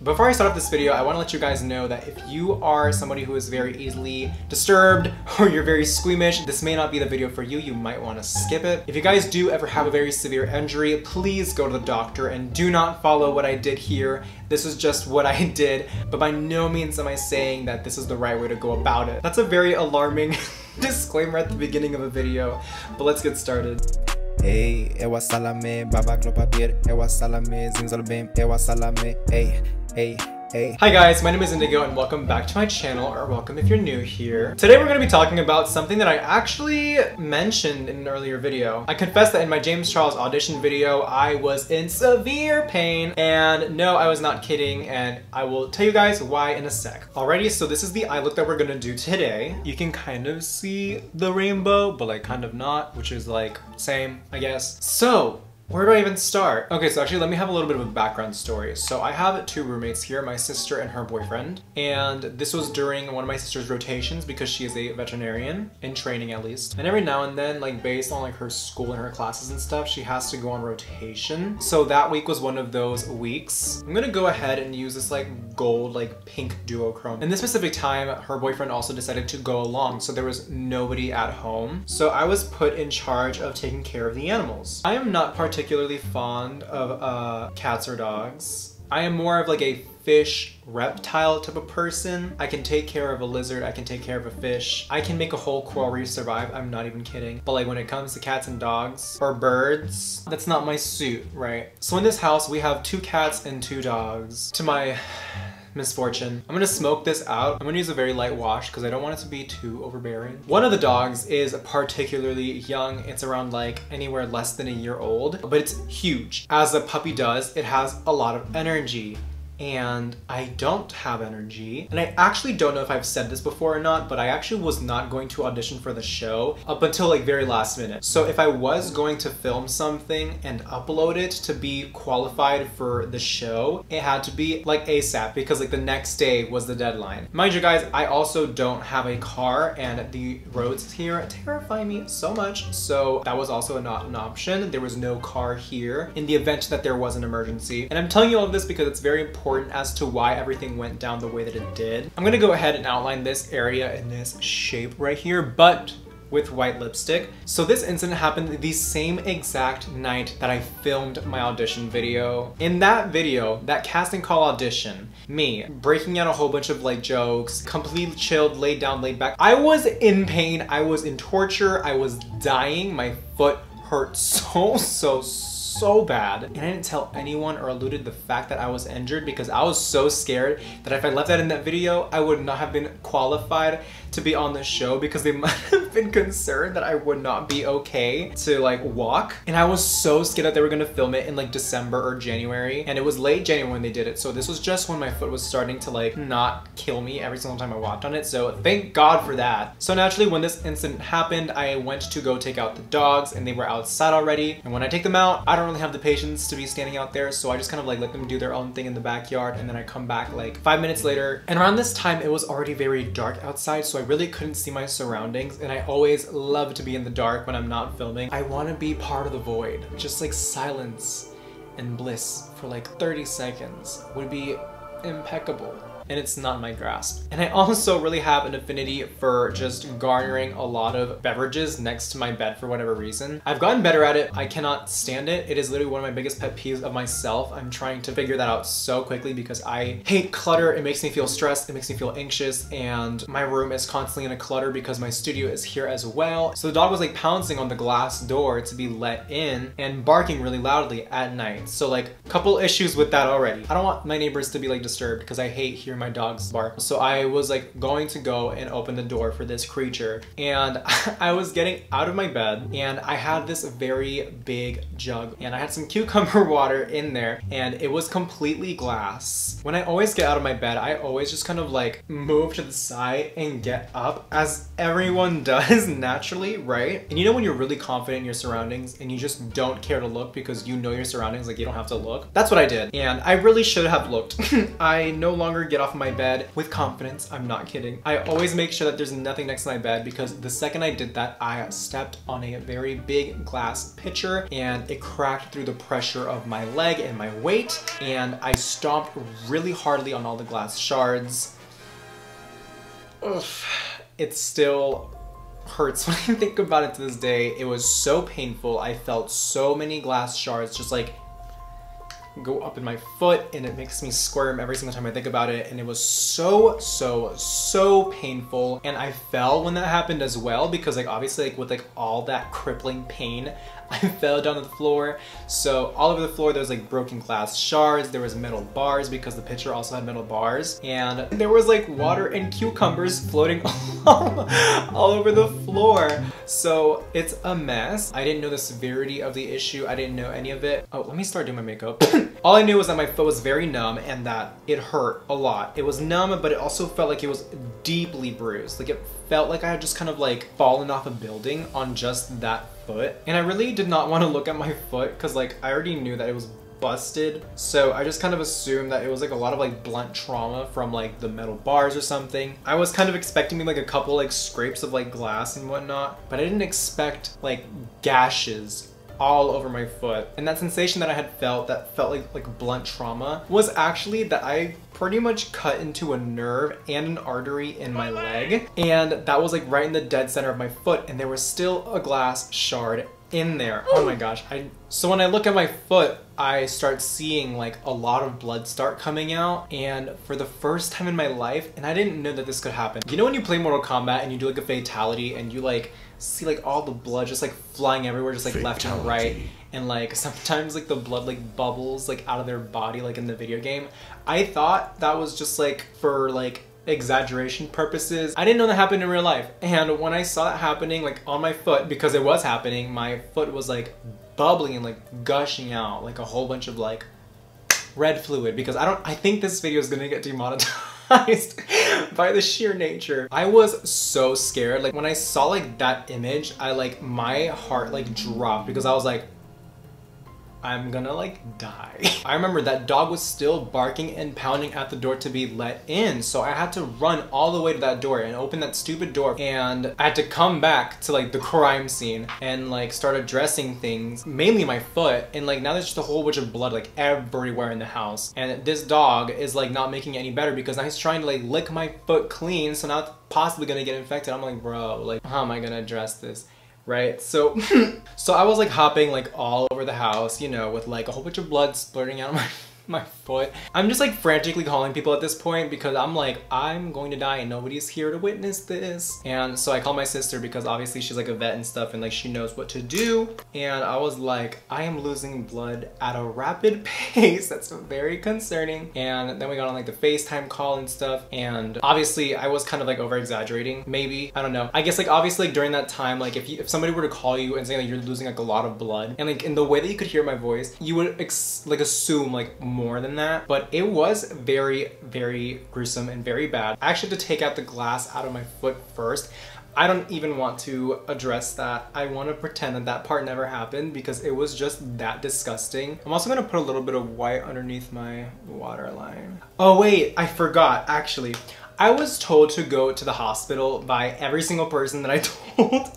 Before I start off this video, I want to let you guys know that if you are somebody who is very easily disturbed or you're very squeamish, this may not be the video for you. You might want to skip it. If you guys do ever have a very severe injury, please go to the doctor and do not follow what I did here. This is just what I did, but by no means am I saying that this is the right way to go about it. That's a very alarming disclaimer at the beginning of a video, but let's get started. Hey, ewa salame, babak no papier, ewa salame, zinzal bem, ewa salame, hey, hey. Hey. Hi guys, my name is Indigo and welcome back to my channel, or welcome if you're new here. Today we're going to be talking about something that I actually mentioned in an earlier video. I confess that in my James Charles audition video, I was in severe pain, and no, I was not kidding, and I will tell you guys why in a sec. Alrighty, so this is the eye look that we're going to do today. You can kind of see the rainbow, but like kind of not, which is like same, I guess. So, where do I even start? Okay, so actually let me have a little bit of a background story. So I have two roommates here, my sister and her boyfriend. And this was during one of my sister's rotations because she is a veterinarian, in training at least. And every now and then, like based on like her school and her classes and stuff, she has to go on rotation. So that week was one of those weeks. I'm gonna go ahead and use this like gold, like pink duochrome. In this specific time, her boyfriend also decided to go along, so there was nobody at home. So I was put in charge of taking care of the animals. I am not particularly fond of cats or dogs. I am more of like a fish reptile type of person. I can take care of a lizard, I can take care of a fish. I can make a whole coral reef survive, I'm not even kidding. But like when it comes to cats and dogs or birds, that's not my suit, right? So in this house, we have 2 cats and 2 dogs. To my misfortune. I'm gonna smoke this out. I'm gonna use a very light wash because I don't want it to be too overbearing. One of the dogs is particularly young. It's around like anywhere less than a year old, but it's huge. As a puppy does, it has a lot of energy. And I don't have energy. And I actually don't know if I've said this before or not, but I actually was not going to audition for the show up until like very last minute. So if I was going to film something and upload it to be qualified for the show, it had to be like ASAP because like the next day was the deadline. Mind you guys, I also don't have a car and the roads here terrify me so much. So that was also not an option. There was no car here in the event that there was an emergency. And I'm telling you all of this because it's very important as to why everything went down the way that it did. I'm gonna go ahead and outline this area in this shape right here, but with white lipstick. So this incident happened the same exact night that I filmed my audition video. In that video, that casting call audition, me breaking out a whole bunch of like jokes, completely chilled, laid down, laid back. I was in pain, I was in torture, I was dying, my foot hurt so bad, and I didn't tell anyone or alluded the fact that I was injured because I was so scared that if I left that in that video, I would not have been qualified to be on the show because they might have been concerned that I would not be okay to like walk. And I was so scared that they were gonna film it in like December or January, and it was late January when they did it. So this was just when my foot was starting to like not kill me every single time I walked on it. So thank God for that. So naturally when this incident happened, I went to go take out the dogs and they were outside already. And when I take them out, I don't really have the patience to be standing out there. So I just kind of like let them do their own thing in the backyard. And then I come back like 5 minutes later. And around this time, it was already very dark outside. So I really couldn't see my surroundings, and I always love to be in the dark when I'm not filming. I want to be part of the void. Just like silence and bliss for like 30 seconds would be impeccable. And it's not in my grasp. And I also really have an affinity for just garnering a lot of beverages next to my bed for whatever reason. I've gotten better at it. I cannot stand it. It is literally one of my biggest pet peeves of myself. I'm trying to figure that out so quickly because I hate clutter. It makes me feel stressed. It makes me feel anxious. And my room is constantly in a clutter because my studio is here as well. So the dog was like pouncing on the glass door to be let in and barking really loudly at night. So like a couple issues with that already. I don't want my neighbors to be like disturbed because I hate hearing my dogs bark. So I was like going to go and open the door for this creature, and I was getting out of my bed and I had this very big jug and I had some cucumber water in there and it was completely glass. When I always get out of my bed, I always just kind of like move to the side and get up, as everyone does naturally, right? And you know when you're really confident in your surroundings and you just don't care to look because you know your surroundings, like you don't have to look? That's what I did, and I really should have looked. I no longer get off off my bed with confidence. I'm not kidding. I always make sure that there's nothing next to my bed because the second I did that, I stepped on a very big glass pitcher and it cracked through the pressure of my leg and my weight, and I stomped really hardly on all the glass shards. Ugh. It still hurts when I think about it to this day. It was so painful. I felt so many glass shards just like go up in my foot, and it makes me squirm every single time I think about it, and it was so painful. And I fell when that happened as well because like obviously like with like all that crippling pain, I fell down to the floor. So all over the floor there was like broken glass shards, there was metal bars because the pitcher also had metal bars, and there was like water and cucumbers floating all over the floor. So it's a mess. I didn't know the severity of the issue. I didn't know any of it. Oh, let me start doing my makeup. All I knew was that my foot was very numb and that it hurt a lot. It was numb, but it also felt like it was deeply bruised. Like it felt like I had just kind of like fallen off a building on just that foot. And I really did not want to look at my foot because like I already knew that it was busted. So I just kind of assumed that it was like a lot of like blunt trauma from like the metal bars or something. I was kind of expecting maybe like a couple like scrapes of like glass and whatnot, but I didn't expect like gashes all over my foot. And that sensation that I had felt that felt like blunt trauma was actually that I pretty much cut into a nerve and an artery in my leg, and that was like right in the dead center of my foot, and there was still a glass shard in there. Oh my gosh. So when I look at my foot, I start seeing like a lot of blood start coming out, and for the first time in my life, and I didn't know that this could happen. You know when you play Mortal Kombat and you do like a fatality and you like see like all the blood just like flying everywhere, just like left and right, and like sometimes like the blood like bubbles like out of their body like in the video game. I thought that was just like for like exaggeration purposes. I didn't know that happened in real life. And when I saw that happening like on my foot, because it was happening, my foot was like bubbling and like gushing out like a whole bunch of like red fluid, because I think this video is gonna get demonetized by the sheer nature. I was so scared. Like when I saw like that image, my heart like dropped because I was like, I'm gonna like die. I remember that dog was still barking and pounding at the door to be let in, so I had to run all the way to that door and open that stupid door, and I had to come back to like the crime scene and like start addressing things, mainly my foot, and like now there's just a whole bunch of blood like everywhere in the house, and this dog is like not making it any better because now he's trying to like lick my foot clean, so now it's possibly gonna get infected. I'm like, bro, like how am I gonna address this? Right? So so I was like hopping like all over the house, you know, with like a whole bunch of blood splurting out of my foot. I'm just like frantically calling people at this point because I'm like, I'm going to die and nobody's here to witness this. And so I call my sister because obviously she's like a vet and stuff and like she knows what to do. And I was like, I am losing blood at a rapid pace. That's very concerning. And then we got on like the FaceTime call and stuff. And obviously I was kind of like over exaggerating, maybe, I don't know. I guess like obviously like, during that time, like if somebody were to call you and say like you're losing like a lot of blood, and like in the way that you could hear my voice, you would like assume like more than that, but it was very, very gruesome and very bad. I actually had to take out the glass out of my foot first. I don't even want to address that. I want to pretend that that part never happened because it was just that disgusting. I'm also going to put a little bit of white underneath my waterline. Oh wait, I forgot actually. I was told to go to the hospital by every single person that I told.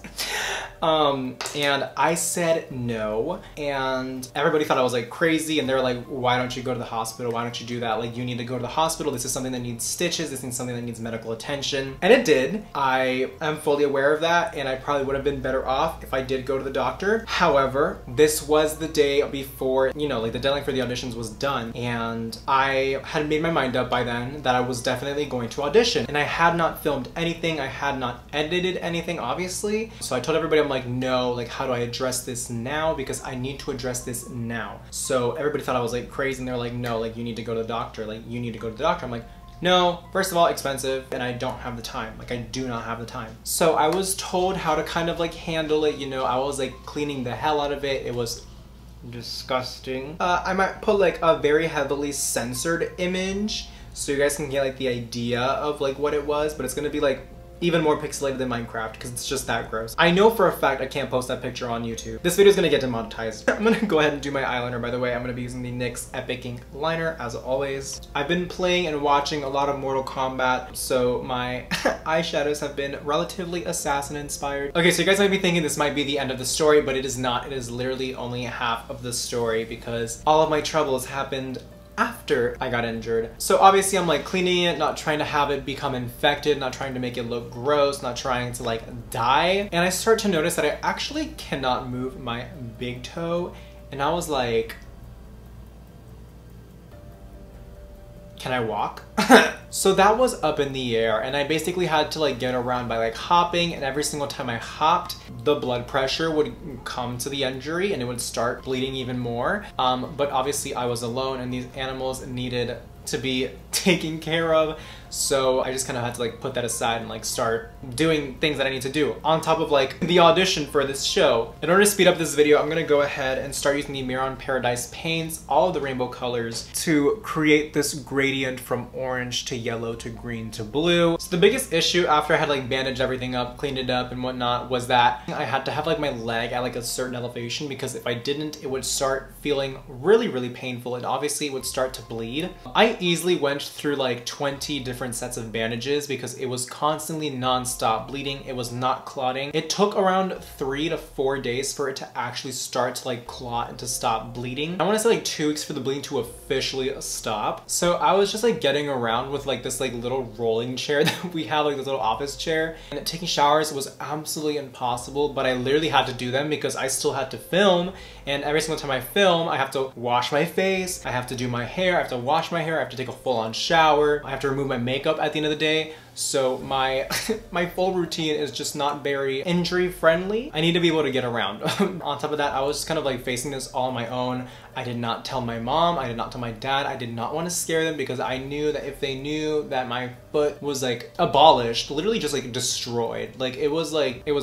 And I said no, and everybody thought I was like crazy, and they were like, why don't you go to the hospital? Why don't you do that? Like, you need to go to the hospital. This is something that needs stitches. This is something that needs medical attention. And it did. I am fully aware of that, and I probably would have been better off if I did go to the doctor. However, this was the day before, you know, like the deadline for the auditions was done, and I had made my mind up by then that I was definitely going to audition. And I had not filmed anything. I had not edited anything, obviously. So I told everybody, I'm like, no, like how do I address this now? Because I need to address this now. So everybody thought I was like crazy, and they're like, no, like you need to go to the doctor. Like you need to go to the doctor. I'm like, no, first of all, expensive, and I don't have the time. Like I do not have the time. So I was told how to kind of like handle it, you know. I was like cleaning the hell out of it. It was disgusting. I might put like a very heavily censored image so you guys can get like the idea of like what it was, but it's gonna be like, even more pixelated than Minecraft because it's just that gross. I know for a fact I can't post that picture on YouTube. This video is gonna get demonetized. I'm gonna go ahead and do my eyeliner, by the way. I'm gonna be using the NYX Epic Ink liner as always. I've been playing and watching a lot of Mortal Kombat, so my eyeshadows have been relatively assassin inspired. Okay, so you guys might be thinking this might be the end of the story, but it is not. It is literally only half of the story because all of my troubles happened after I got injured. So obviously I'm like cleaning it, not trying to have it become infected, not trying to make it look gross, not trying to like die. And I start to notice that I actually cannot move my big toe. And I was like, can I walk? So that was up in the air, and I basically had to like get around by like hopping, and every single time I hopped, the blood pressure would come to the injury and it would start bleeding even more. But obviously I was alone and these animals needed to be taken care of, so I just kind of had to like put that aside and like start doing things that I need to do on top of like the audition for this show. In order to speed up this video, I'm gonna go ahead and start using the Mirror Paradise paints, all of the rainbow colors, to create this gradient from orange to yellow to green to blue. So the biggest issue after I had like bandaged everything up, cleaned it up and whatnot, was that I had to have like my leg at like a certain elevation, because if I didn't, it would start feeling really painful and obviously it would start to bleed. I easily went through like 20 different sets of bandages because it was constantly non-stop bleeding. It was not clotting. It took around 3 to 4 days for it to actually start to like clot and to stop bleeding. I want to say like 2 weeks for the bleeding to officially stop. So I was just like getting around with like this like little rolling chair that we have, like this little office chair, and taking showers was absolutely impossible, but I literally had to do them because I still had to film, and every single time I film I have to wash my face, I have to do my hair, I have to wash my hair, I have to take a full-on shower, I have to remove my makeup at the end of the day. So my my full routine is just not very injury friendly. I need to be able to get around. On top of that, I was just kind of like facing this all on my own. I did not tell my mom, I did not tell my dad, I did not want to scare them because I knew that if they knew that my foot was like abolished, literally just like destroyed, like it was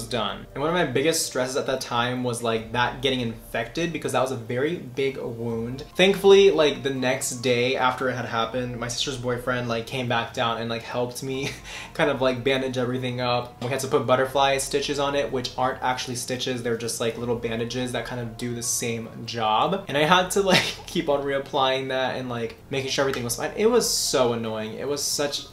done. And one of my biggest stresses at that time was like that getting infected, because that was a very big wound. Thankfully, like the next day after it had happened, my sister's boyfriend like came back down and like helped me kind of like bandage everything up. We had to put butterfly stitches on it, which aren't actually stitches, they're just like little bandages that kind of do the same job. And I had to like keep on reapplying that and like making sure everything was fine. It was so annoying. It was such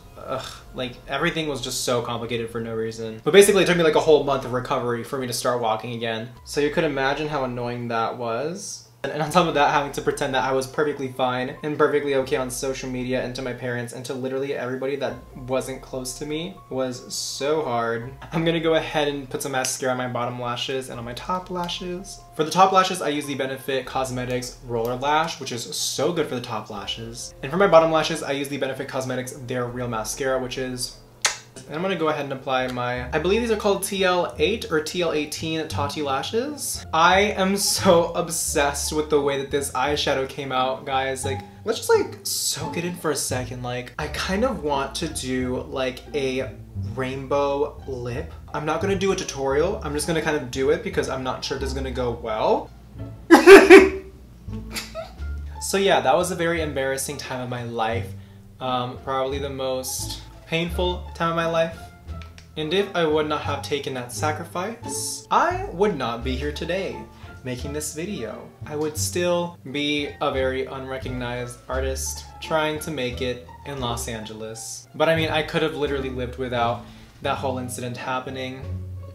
like everything was just so complicated for no reason. But basically it took me like a whole month of recovery for me to start walking again. So you could imagine how annoying that was. And on top of that, having to pretend that I was perfectly fine and perfectly okay on social media and to my parents and to literally everybody that wasn't close to me was so hard. I'm gonna go ahead and put some mascara on my bottom lashes and on my top lashes. For the top lashes, I use the Benefit Cosmetics Roller Lash, which is so good for the top lashes. And for my bottom lashes, I use the Benefit Cosmetics Their Real Mascara, which is... And I'm gonna go ahead and apply my, I believe these are called TL8 or TL18 Tati lashes. I am so obsessed with the way that this eyeshadow came out, guys. Like, let's just like soak it in for a second. Like, I kind of want to do like a rainbow lip. I'm not gonna do a tutorial. I'm just gonna kind of do it because I'm not sure this is gonna go well. So yeah, that was a very embarrassing time of my life. Probably the most painful time of my life. And if I would not have taken that sacrifice, I would not be here today making this video. I would still be a very unrecognized artist trying to make it in Los Angeles. But I mean, I could have literally lived without that whole incident happening.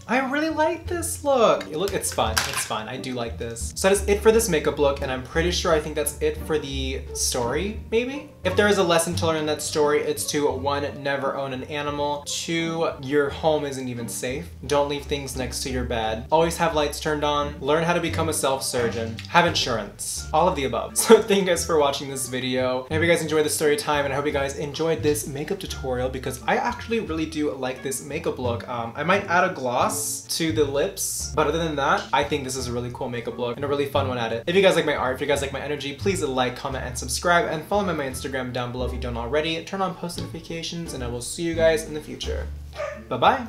I really like this look. Look, it's fun. It's fun. I do like this. So that is it for this makeup look, and I'm pretty sure I think that's it for the story, maybe? If there is a lesson to learn in that story, it's to 1, never own an animal. 2, your home isn't even safe. Don't leave things next to your bed. Always have lights turned on. Learn how to become a self-surgeon. Have insurance. All of the above. So thank you guys for watching this video. I hope you guys enjoyed the story time, and I hope you guys enjoyed this makeup tutorial because I actually really do like this makeup look. I might add a gloss to the lips, but other than that, I think this is a really cool makeup look and a really fun one at it. If you guys like my art, if you guys like my energy, please like, comment, and subscribe, and follow me on my Instagram down below if you don't already. Turn on post notifications, and I will see you guys in the future. Bye-bye!